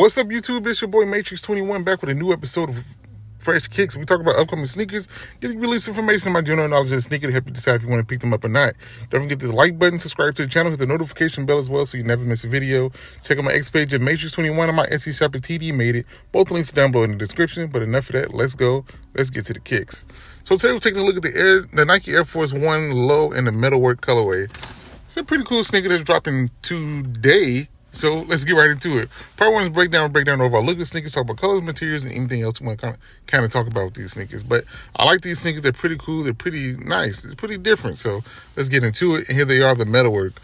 What's up, YouTube? It's your boy M8trix21 back with a new episode of Fresh Kicks. We talk about upcoming sneakers, get release information on my general knowledge of the sneaker to help you decide if you want to pick them up or not. Don't forget the like button, subscribe to the channel, hit the notification bell as well so you never miss a video. Check out my X page at M8trix21 and my Etsy shop at TDMadeIt. Both links down below in the description. But enough of that. Let's go. Let's get to the kicks. So today we're taking a look at the Nike Air Force 1 Low in the metalwork colorway. It's a pretty cool sneaker that's dropping today. So let's get right into it. Part one is break down overall look at the sneakers, talk about colors, materials, and anything else we want to kind of talk about with these sneakers. But I like these sneakers. They're pretty cool. They're pretty nice. It's pretty different. So let's get into it. And here they are, the metalwork.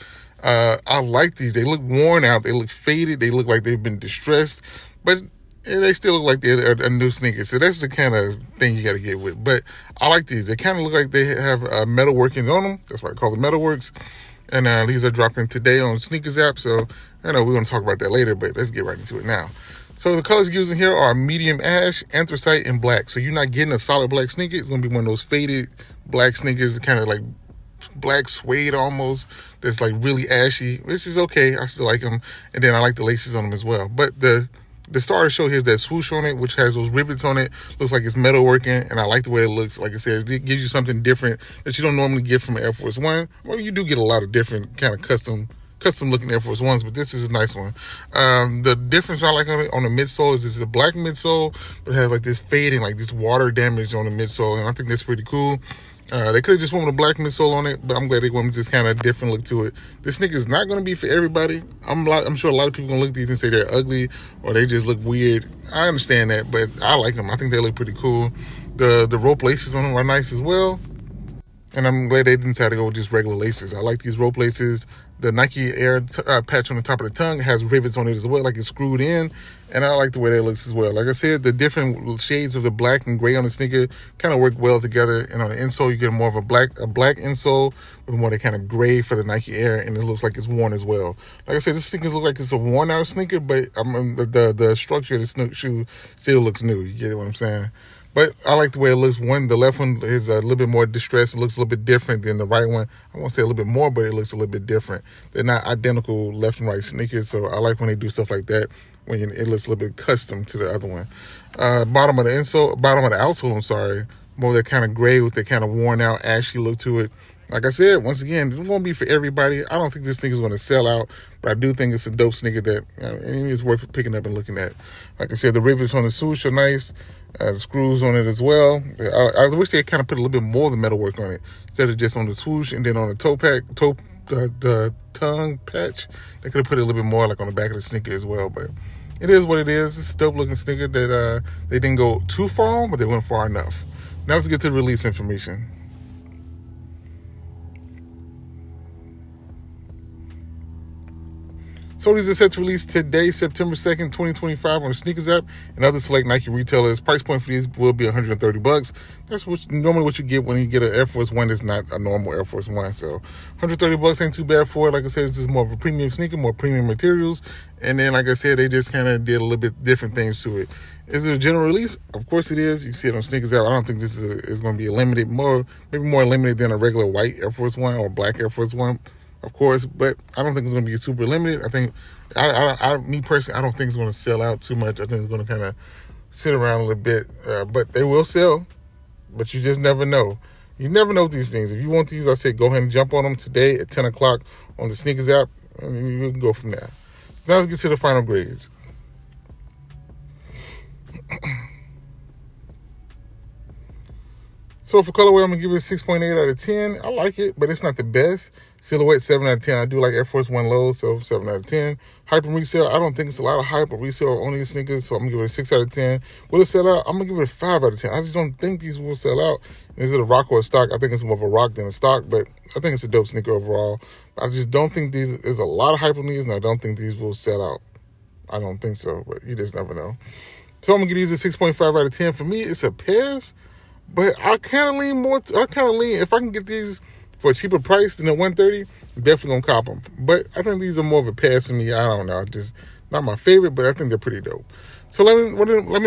I like these. They look worn out. They look faded. They look like they've been distressed. But they still look like they're a new sneaker. So that's the kind of thing you got to get with. But I like these. They kind of look like they have metal workings on them. That's why I call them metalworks. And these are dropping today on Sneakers app. So I know we're going to talk about that later, but let's get right into it now. So the colors used in here are medium ash, anthracite, and black. So you're not getting a solid black sneaker. It's going to be one of those faded black sneakers, kind of like black suede almost, that's like really ashy, which is okay. I still like them. And then I like the laces on them as well. But the star show here is that swoosh on it, which has those rivets on it. Looks like it's metal working, and I like the way it looks. Like I said, it gives you something different that you don't normally get from Air Force One. Well, you do get a lot of different kind of custom looking Air Force Ones, but this is a nice one. The difference I like on the midsole is this is a black midsole, but it has like this fading, like this water damage on the midsole, and I think that's pretty cool. They could have just went with a black midsole on it, but I'm glad they went with this kind of different look to it. This sneaker is not going to be for everybody. I'm sure a lot of people going to look at these and say they're ugly or they just look weird. I understand that, but I like them. I think they look pretty cool. The rope laces on them are nice as well. And I'm glad they didn't decide to go with just regular laces. I like these rope laces. The Nike Air patch on the top of the tongue has rivets on it as well, like it's screwed in. And I like the way that looks as well. Like I said, the different shades of the black and gray on the sneaker kind of work well together. And on the insole, you get more of a black insole with more of the kind of gray for the Nike Air, and it looks like it's worn as well. Like I said, this sneaker looks like it's a worn out sneaker, but the structure of the shoe still looks new. You get what I'm saying? But I like the way it looks. The left one is a little bit more distressed. It looks a little bit different than the right one. I won't say a little bit more, but it looks a little bit different. They're not identical left and right sneakers, so I like when they do stuff like that, when it looks a little bit custom to the other one. Bottom of the outsole, more of that kind of gray with that kind of worn out, ashy look to it. Like I said, once again, it won't be for everybody. I don't think this sneaker is going to sell out, but I do think it's a dope sneaker that it's worth picking up and looking at. Like I said, the rivets on the swoosh are nice. The screws on it as well. I wish they kind of put a little bit more of the metalwork on it instead of just on the swoosh and then on the the tongue patch. They could have put it a little bit more like on the back of the sneaker as well. But it is what it is. It's a dope looking sneaker that they didn't go too far on, but they went far enough. Now let's get to the release information. So these are set to release today, September 2nd, 2025 on the Sneakers app and other select Nike retailers. Price point for these will be $130. That's normally what you get when you get an Air Force One that's not a normal Air Force One. So $130 ain't too bad for it. Like I said, it's just more of a premium sneaker, more premium materials. And then, like I said, they just kind of did a little bit different things to it. Is it a general release? Of course it is. You see it on Sneakers app. I don't think this is going to be a limited, maybe more limited than a regular white Air Force One or black Air Force One. Of course, but I don't think it's going to be super limited. I think, me personally, I don't think it's going to sell out too much. I think it's going to kind of sit around a little bit, but they will sell, but you just never know. You never know these things. If you want these, I say go ahead and jump on them today at 10 o'clock on the Sneakers app, and you can go from there. So now let's get to the final grades. So for colorway, I'm going to give it a 6.8 out of 10. I like it, but it's not the best. Silhouette, 7 out of 10. I do like Air Force One lows, so 7 out of 10. Hype and resale, I don't think it's a lot of hype or resale on these sneakers, so I'm going to give it a 6 out of 10. Will it sell out? I'm going to give it a 5 out of 10. I just don't think these will sell out. Is it a rock or a stock? I think it's more of a rock than a stock, but I think it's a dope sneaker overall. I just don't think there's a lot of hype on these, and I don't think these will sell out. I don't think so, but you just never know. So I'm going to give these a 6.5 out of 10. For me, it's a pass. But I kind of lean if I can get these for a cheaper price than the $130, I'm definitely going to cop them. But I think these are more of a pass for me. I don't know. Just not my favorite, but I think they're pretty dope. So let me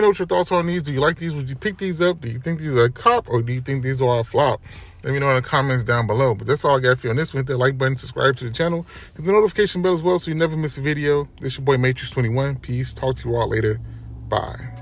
know what your thoughts are on these. Do you like these? Would you pick these up? Do you think these are a cop, or do you think these are a flop? Let me know in the comments down below. But that's all I got for you on this one. Hit that like button, subscribe to the channel, hit the notification bell as well so you never miss a video. This your boy M8trix21. Peace. Talk to you all later. Bye.